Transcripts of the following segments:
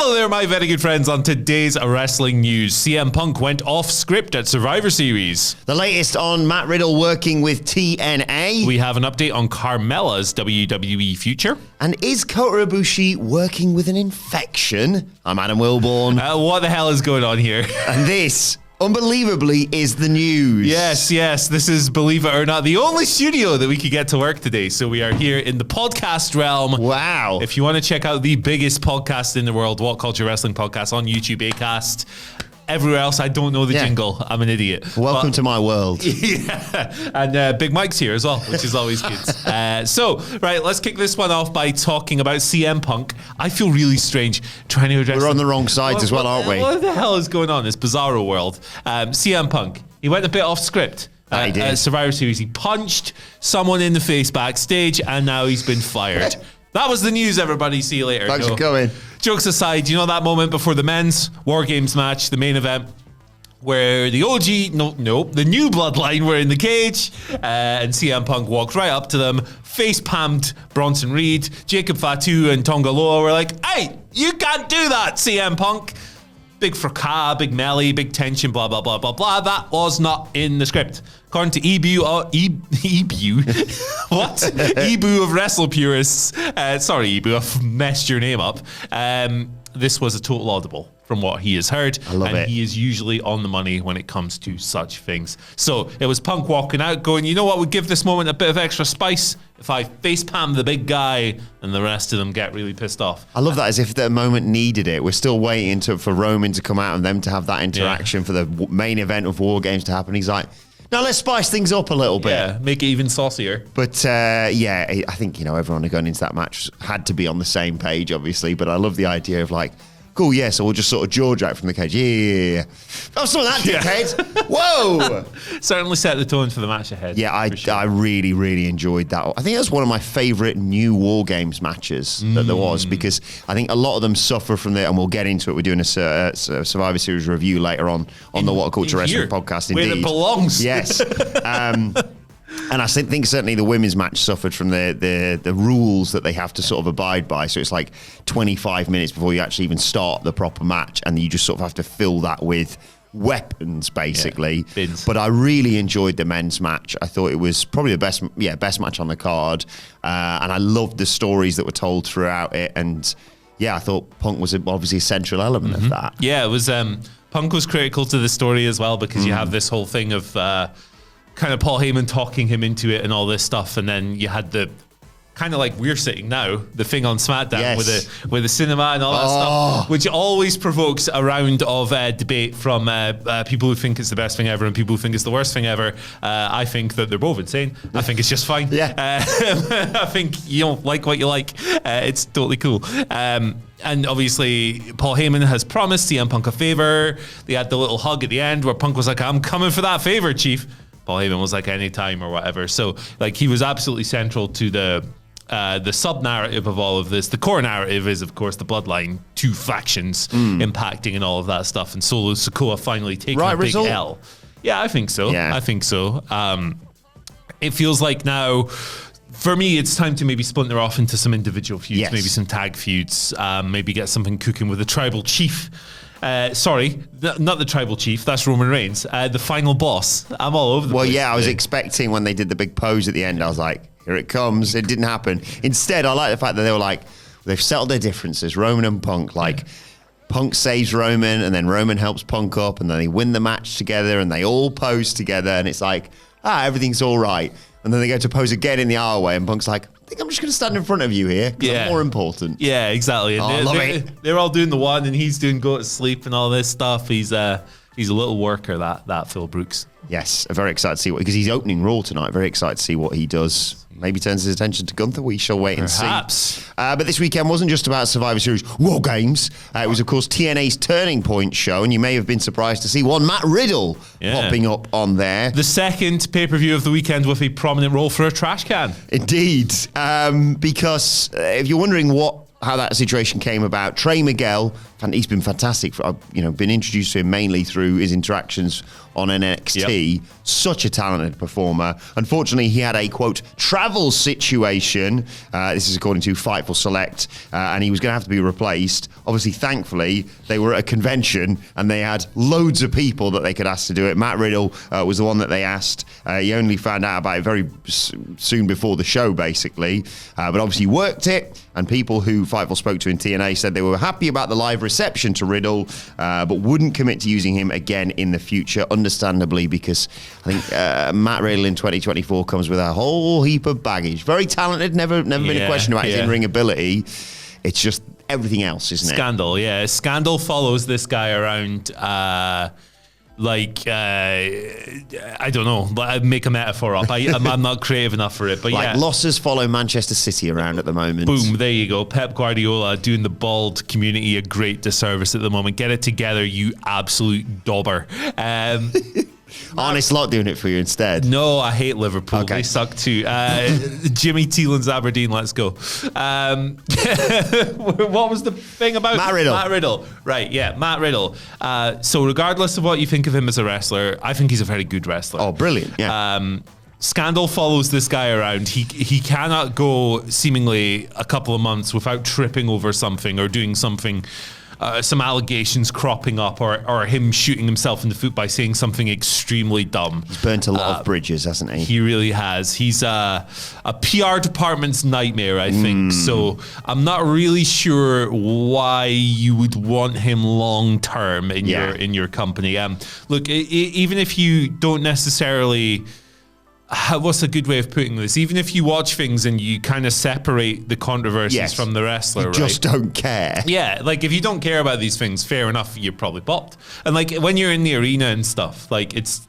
Hello there, my very good friends. On today's wrestling news, CM Punk went off script at Survivor Series. The latest on Matt Riddle working with TNA. We have an update on Carmella's WWE future. And is Kota Ibushi working with an infection? I'm Adam Wilborn. What the hell is going on here? And this, unbelievably, is the news. Yes. This is, believe it or not, the only studio that we could get to work today. So we are here in the podcast realm. Wow. If you want to check out the biggest podcast in the world, WhatCulture Wrestling Podcast on YouTube, Acast. Everywhere else, I don't know the jingle. I'm an idiot. Welcome to my world. Yeah. And Big Mike's here as well, which is always good. So, let's kick this one off by talking about CM Punk. I feel really strange trying to address... We're on the wrong sides as well, aren't we? What the hell is going on in this bizarro world? CM Punk, he went a bit off script. He did. At Survivor Series. He punched someone in the face backstage, and now he's been fired. That was the news, everybody. See you later. Thanks for coming. Jokes aside, you know that moment before the men's War Games match, the main event, where the the new bloodline were in the cage, and CM Punk walked right up to them, face-palmed Bronson Reed, Jacob Fatu and Tonga Loa were like, "Hey, you can't do that, CM Punk." Big fracas, big melee, big tension, blah, blah, blah, blah, blah. That was not in the script. According to Ebu, what? Ebu of Wrestle Purists. Sorry, Ebu, I've messed your name up. This was a total audible from what he has heard. I love it. He is usually on the money when it comes to such things. So it was Punk walking out going, you know what would give this moment a bit of extra spice? If I facepalm the big guy and the rest of them get really pissed off. I love that, as if the moment needed it. We're still waiting for Roman to come out and them to have that interaction for the main event of War Games to happen. He's like, now let's spice things up a little bit. Yeah, make it even saucier. But I think, everyone going into that match had to be on the same page, obviously. But I love the idea of like, cool, yeah, so we'll just sort of jaw jack from the cage. Yeah. Oh, some of that, dickhead. Whoa. Certainly set the tone for the match ahead. Yeah, I really, really enjoyed that. I think that's one of my favourite new War Games matches that there was, because I think a lot of them suffer from and we'll get into it. We're doing a Survivor Series review later on the WhatCulture Wrestling podcast. Indeed. Where it belongs. Yes. And I think certainly the women's match suffered from the rules that they have to sort of abide by. So it's like 25 minutes before you actually even start the proper match, and you just sort of have to fill that with weapons, basically. Bins. But I really enjoyed the men's match. I thought it was probably the best match on the card. And I loved the stories that were told throughout it. And I thought Punk was obviously a central element of that. Yeah, it was. Punk was critical to the story as well, because you have this whole thing of kind of Paul Heyman talking him into it and all this stuff, and then you had the kind of like we're sitting now, the thing on SmackDown with the cinema and all that stuff, which always provokes a round of debate from people who think it's the best thing ever and people who think it's the worst thing ever. I think that they're both insane. I think it's just fine. Yeah. I think you don't like what you like. It's totally cool. And obviously, Paul Heyman has promised CM Punk a favor. They had the little hug at the end where Punk was like, "I'm coming for that favor, Chief." Paul Heyman was like, "Anytime" or whatever. So, like, he was absolutely central to the sub-narrative of all of this. The core narrative is, of course, the Bloodline, two factions impacting and all of that stuff. And Solo Sikoa finally taking a big L. Yeah, I think so. Yeah. I think so. It feels like now, for me, it's time to maybe splinter off into some individual feuds, maybe some tag feuds, maybe get something cooking with the Tribal Chief. Sorry, not the Tribal Chief. That's Roman Reigns. The final boss. I'm all over the place. Well, yeah, I was expecting when they did the big pose at the end, I was like, here it comes. It didn't happen. Instead, I like the fact that they were like, they've settled their differences, Roman and Punk. Like, Punk saves Roman, and then Roman helps Punk up, and then they win the match together, and they all pose together, and it's like, everything's all right. And then they go to pose again in the air way, and Punk's like, I think I'm just going to stand in front of you here, because I'm more important. Yeah, exactly. And they're all doing the one, and he's doing go to sleep and all this stuff. He's a little worker, that Phil Brooks. Yes, very excited to see because he's opening Raw tonight. Very excited to see what he does. Maybe turns his attention to Gunther. We shall wait and see. But this weekend wasn't just about Survivor Series War Games. It was, of course, TNA's Turning Point show, and you may have been surprised to see one Matt Riddle popping up on there. The second pay-per-view of the weekend with a prominent role for a trash can. Indeed. Because if you're wondering what how that situation came about. Trey Miguel, and he's been fantastic. Been introduced to him mainly through his interactions on NXT. Yep. Such a talented performer. Unfortunately, he had a, quote, travel situation. This is according to Fightful Select, and he was going to have to be replaced. Obviously, thankfully, they were at a convention, and they had loads of people that they could ask to do it. Matt Riddle was the one that they asked. He only found out about it very soon before the show, basically. But obviously, he worked it, and people who Fightful spoke to in TNA said they were happy about the live reception to Riddle, but wouldn't commit to using him again in the future, understandably, because I think Matt Riddle in 2024 comes with a whole heap of baggage. Very talented, never been a question about his in-ring ability. It's just everything else, isn't it? Scandal, yeah. Scandal follows this guy around I don't know, make a metaphor up. I'm not creative enough for it, but losses follow Manchester City around at the moment. Boom, there you go. Pep Guardiola doing the bald community a great disservice at the moment. Get it together, you absolute dauber. Honest Lot doing it for you instead. No, I hate Liverpool. Okay. They suck too. Jimmy Thielen's Aberdeen, let's go. What was the thing about Matt Riddle? Matt Riddle. Right, yeah, Matt Riddle. So regardless of what you think of him as a wrestler, I think he's a very good wrestler. Oh, brilliant, yeah. Scandal follows this guy around. He cannot go seemingly a couple of months without tripping over something or doing something, some allegations cropping up, or him shooting himself in the foot by saying something extremely dumb. He's burnt a lot of bridges, hasn't he? He really has. He's a PR department's nightmare, I think. So I'm not really sure why you would want him long term in your company. Look, even if you don't necessarily. What's a good way of putting this? Even if you watch things and you kind of separate the controversies from the wrestler, you just don't care. Yeah, like if you don't care about these things, fair enough, you're probably popped. And like when you're in the arena and stuff, like it's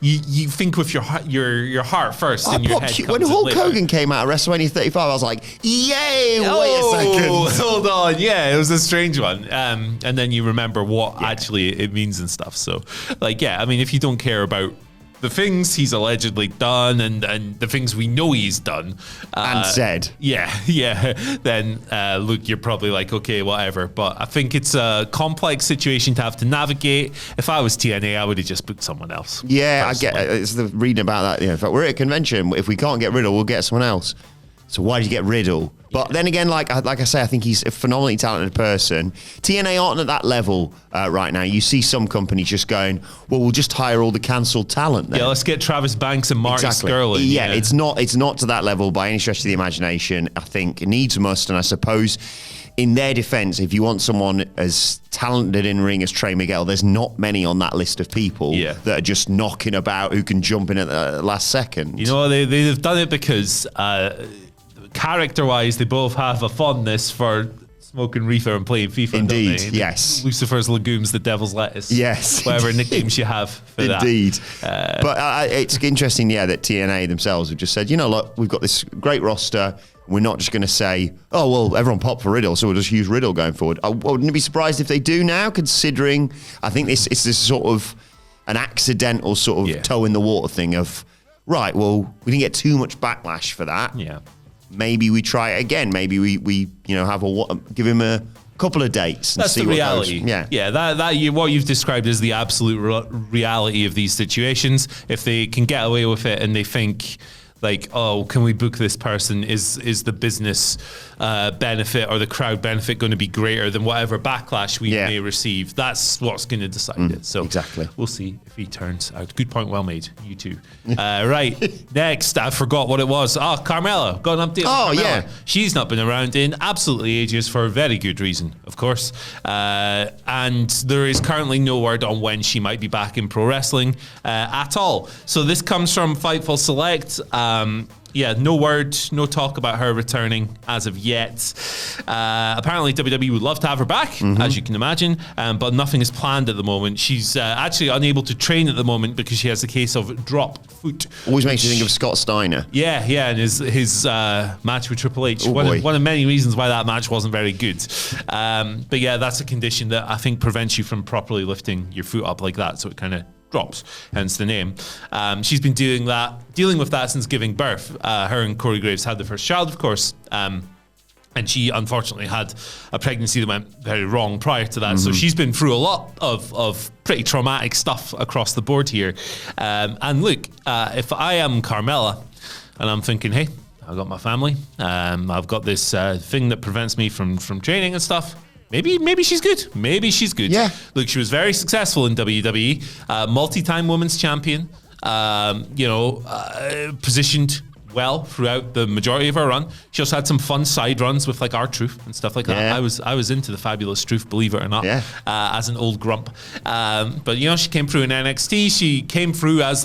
you think with your heart first. And your head when Hulk Hogan came out of WrestleMania 35, I was like, yay! Wait a second, hold on. Yeah, it was a strange one. And then you remember what actually it means and stuff. So, like, I mean, if you don't care about the things he's allegedly done and the things we know he's done. And said. Then, look, you're probably like, okay, whatever. But I think it's a complex situation to have to navigate. If I was TNA, I would have just booked someone else. Yeah, personally. I get it. It's the reading about that. If we're at a convention, if we can't get Riddle, we'll get someone else. So why did you get Riddle? But then again, like I say, I think he's a phenomenally talented person. TNA aren't at that level right now. You see some companies just going, well, we'll just hire all the cancelled talent then. Yeah, let's get Travis Banks and Marty Sterling. Yeah, it's not to that level by any stretch of the imagination. I think it needs must, and I suppose in their defense, if you want someone as talented in ring as Trey Miguel, there's not many on that list of people that are just knocking about who can jump in at the last second. You know, they've done it because character-wise, they both have a fondness for smoking reefer and playing FIFA. Indeed, don't they? yes. Lucifer's legumes, the devil's lettuce. Yes. Whatever nicknames you have for that. Indeed. But it's interesting, that TNA themselves have just said, look, we've got this great roster. We're not just going to say, oh, well, everyone popped for Riddle, so we'll just use Riddle going forward. I wouldn't be surprised if they do now, considering I think it's this sort of an accidental sort of toe in the water thing of, right, well, we didn't get too much backlash for that. Yeah. Maybe we try it again. Maybe we have give him a couple of dates and that's see the what reality. Goes. Yeah. That what you've described is the absolute reality of these situations. If they can get away with it and they think, like, oh, can we book this person? Is the business benefit or the crowd benefit going to be greater than whatever backlash we may receive? That's what's going to decide it. So exactly. We'll see if he turns out. Good point, well made. You too. Right. Next, I forgot what it was. Carmella. Got an update on Carmella. Yeah. She's not been around in absolutely ages for a very good reason, of course. And there is currently no word on when she might be back in pro wrestling at all. So this comes from Fightful Select. No word, no talk about her returning as of yet. Apparently WWE would love to have her back, as you can imagine, but nothing is planned at the moment. She's actually unable to train at the moment because she has a case of drop foot. Always makes you think of Scott Steiner. Yeah, and his match with Triple H. One of many reasons why that match wasn't very good. But yeah, that's a condition that I think prevents you from properly lifting your foot up like that, so it kind of drops, hence the name. She's been dealing with that since giving birth. Her and Corey Graves had the first child, of course. And she unfortunately had a pregnancy that went very wrong prior to that. So she's been through a lot of pretty traumatic stuff across the board here. And look, if I am Carmella and I'm thinking, hey, I've got my family, I've got this thing that prevents me from training and stuff. Maybe she's good. Maybe she's good. Yeah. Look, she was very successful in WWE, multi-time women's champion, positioned well throughout the majority of her run. She also had some fun side runs with like R-Truth and stuff like that. Yeah. I was into the fabulous Truth, believe it or not, as an old grump. But she came through in NXT. She came through as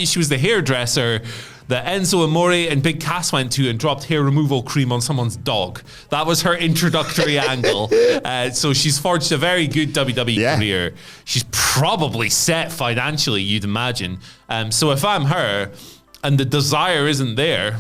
she was the hairdresser that Enzo Amore and Big Cass went to and dropped hair removal cream on someone's dog. That was her introductory angle. So she's forged a very good WWE career. She's probably set financially, you'd imagine. So if I'm her and the desire isn't there,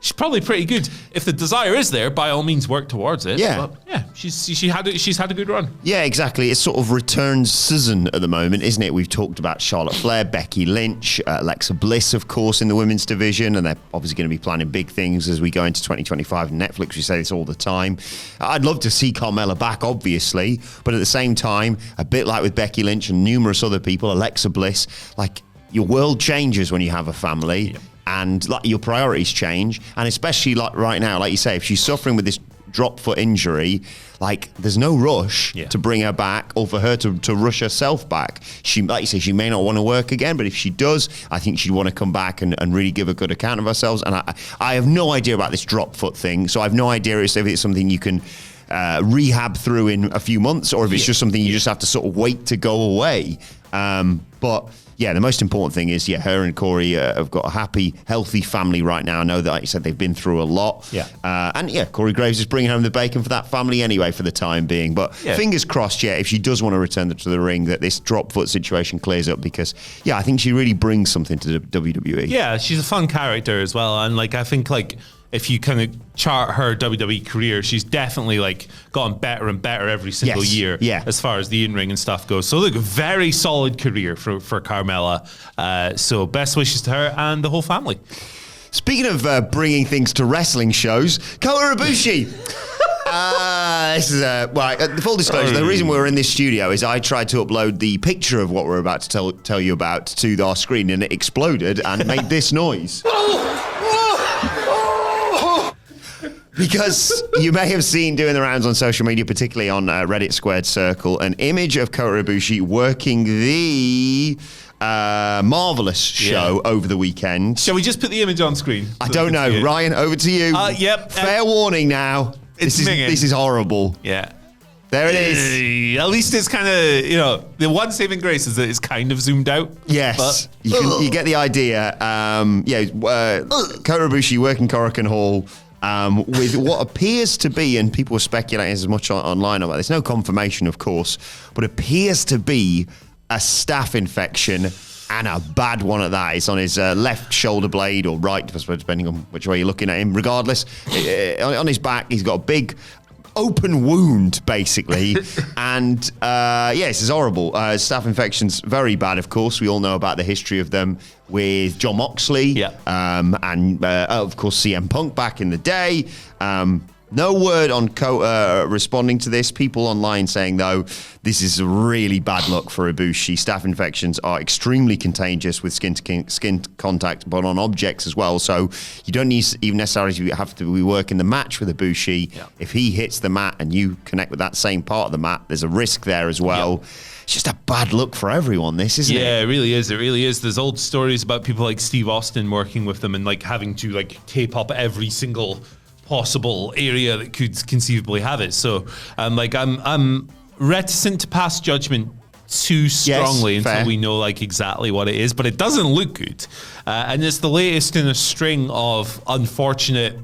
she's probably pretty good. If the desire is there, by all means work towards it. Yeah. But yeah, she's had a good run. Yeah, exactly. It's sort of return season at the moment, isn't it? We've talked about Charlotte Flair, Becky Lynch, Alexa Bliss, of course, in the women's division, and they're obviously going to be planning big things as we go into 2025. Netflix, we say this all the time. I'd love to see Carmella back, obviously, but at the same time, a bit like with Becky Lynch and numerous other people, Alexa Bliss, your world changes when you have a family. Yep. And your priorities change, and especially right now, like you say, if she's suffering with this drop foot injury, there's no rush to bring her back or for her to rush herself back. She, like you say, she may not want to work again, but if she does, I think she'd want to come back and really give a good account of herself. And I have no idea about this drop foot thing, so I have no idea if it's something you can rehab through in a few months, or if it's just something you just have to sort of wait to go away. But yeah, the most important thing is, her and Corey have got a happy, healthy family right now. I know that, like you said, they've been through a lot. Yeah. Corey Graves is bringing home the bacon for that family anyway for the time being. But fingers crossed, if she does want to return to the ring, that this drop foot situation clears up, because, I think she really brings something to the WWE. Yeah, she's a fun character as well. And, I think, if you kind of chart her WWE career, she's definitely gotten better and better every single year as far as the in-ring and stuff goes. So look, very solid career for Carmella. So best wishes to her and the whole family. Speaking of bringing things to wrestling shows, Kota Ibushi. This is full disclosure. The reason we're in this studio is I tried to upload the picture of what we're about to tell you about to our screen, and it exploded and made this noise. Because you may have seen doing the rounds on social media, particularly on Reddit Squared Circle, an image of Kota Ibushi working the Marvelous show over the weekend. Shall we just put the image on screen? I don't know. Ryan, over to you. Yep. Fair warning now. This is horrible. Yeah. There it is. At least it's kind of, the one saving grace is that it's kind of zoomed out. Yes. But, you get the idea. Kota Ibushi working Korakuen Hall. With what appears to be, and people were speculating as much online about this, no confirmation, of course, but appears to be a staph infection, and a bad one at that. It's on his left shoulder blade, or right, I suppose, depending on which way you're looking at him. Regardless, on his back, he's got a big open wound, basically. And this is horrible. Staph infections, very bad, of course. We all know about the history of them with Jon Moxley, and of course CM Punk back in the day. No word on Kota responding to this. People online saying, though, this is a really bad look for Ibushi. Staph infections are extremely contagious with skin contact, but on objects as well. So you don't even necessarily have to be working the match with Ibushi. Yeah. If he hits the mat and you connect with that same part of the mat, there's a risk there as well. Yeah. It's just a bad look for everyone, this, isn't it? Yeah, it really is. It really is. There's old stories about people like Steve Austin working with them and having to tape up every single possible area that could conceivably have it. So I'm reticent to pass judgment too strongly until we know exactly what it is, but it doesn't look good. And it's the latest in a string of unfortunate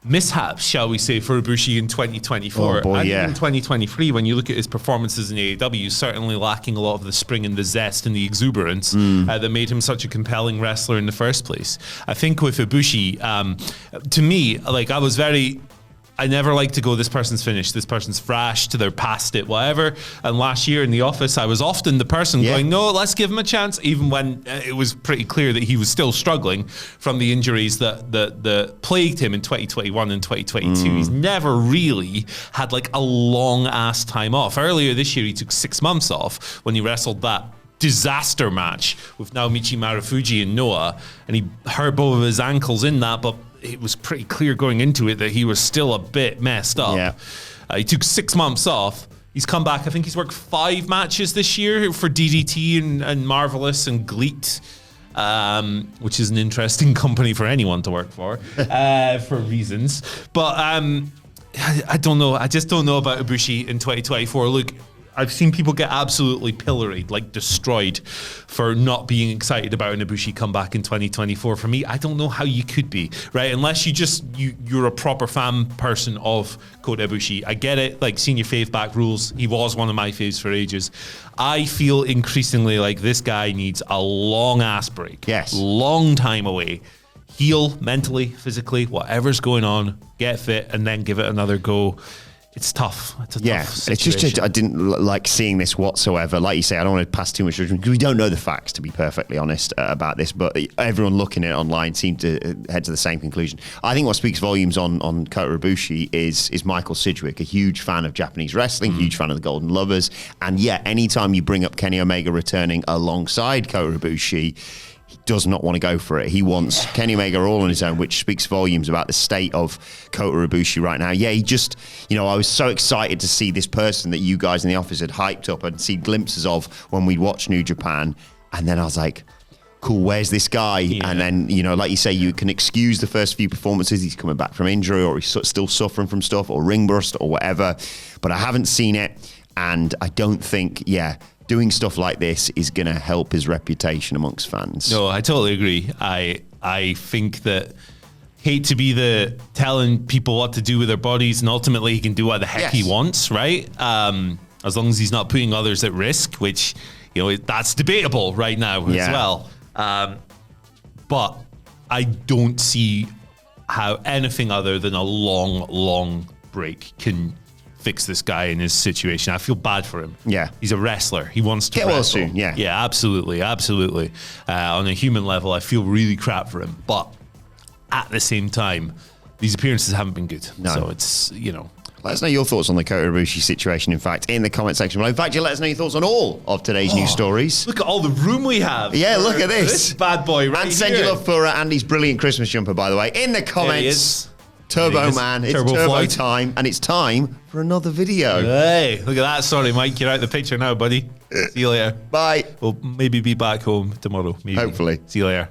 mishaps, shall we say, for Ibushi in 2024. Oh boy, and in 2023, when you look at his performances in AEW, certainly lacking a lot of the spring and the zest and the exuberance that made him such a compelling wrestler in the first place. I think with Ibushi, to me, I never like to go, this person's finished, this person's thrashed, they're past it, whatever. And last year in the office, I was often the person going, no, let's give him a chance, even when it was pretty clear that he was still struggling from the injuries that plagued him in 2021 and 2022. He's never really had like a long ass time off. Earlier this year, he took 6 months off when he wrestled that disaster match with Naomichi Marufuji and Noah, and he hurt both of his ankles in that, but it was pretty clear going into it that he was still a bit messed up. Yeah. He took 6 months off. He's come back. I think he's worked 5 matches this year for DDT and Marvelous and Gleet, which is an interesting company for anyone to work for reasons. But I don't know. I just don't know about Ibushi in 2024. Look, I've seen people get absolutely pilloried, like destroyed, for not being excited about an Ibushi comeback in 2024. For me, I don't know how you could be, right? Unless you're a proper fan person of Kota Ibushi. I get it, like senior fave back rules. He was one of my faves for ages. I feel increasingly like this guy needs a long ass break. Yes. Long time away. Heal mentally, physically, whatever's going on, get fit, and then give it another go. It's tough. It's a tough situation. It's just I didn't like seeing this whatsoever. Like you say, I don't want to pass too much judgment because we don't know the facts, to be perfectly honest, about this. But everyone looking at it online seemed to head to the same conclusion. I think what speaks volumes on Kota Ibushi is Michael Sidgwick, a huge fan of Japanese wrestling, huge fan of the Golden Lovers. And yet, anytime you bring up Kenny Omega returning alongside Kota Ibushi, he does not want to go for it. He wants Kenny Omega all on his own, which speaks volumes about the state of Kota Ibushi right now. Yeah, he just, I was so excited to see this person that you guys in the office had hyped up and see glimpses of when we'd watch New Japan. And then I was like, cool, where's this guy? Yeah. And then, like you say, you can excuse the first few performances. He's coming back from injury or he's still suffering from stuff or ring rust or whatever. But I haven't seen it. And I don't think, doing stuff like this is going to help his reputation amongst fans. No, I totally agree. I think that, hate to be the telling people what to do with their bodies, and ultimately he can do what the heck he wants, right? As long as he's not putting others at risk, which, that's debatable right now as well. But I don't see how anything other than a long break can fix this guy in his situation. I feel bad for him. Yeah. He's a wrestler. He wants to get wrestle. well soon, yeah. Yeah, absolutely. On a human level, I feel really crap for him. But at the same time, these appearances haven't been good. No. So it's, Let us know your thoughts on the Kota Ibushi situation, in fact, in the comment section below. In fact, you let us know your thoughts on all of today's news stories. Look at all the room we have. Yeah, look at this. Bad boy right and send here. your love for Andy's brilliant Christmas jumper, by the way, in the comments. Turbo Man, it's Turbo Turbo Floyd. time, and it's time for another video. Hey, look at that. Sorry, Mike, you're out the picture now, buddy. See you later. Bye. We'll maybe be back home tomorrow. Maybe. Hopefully. See you later.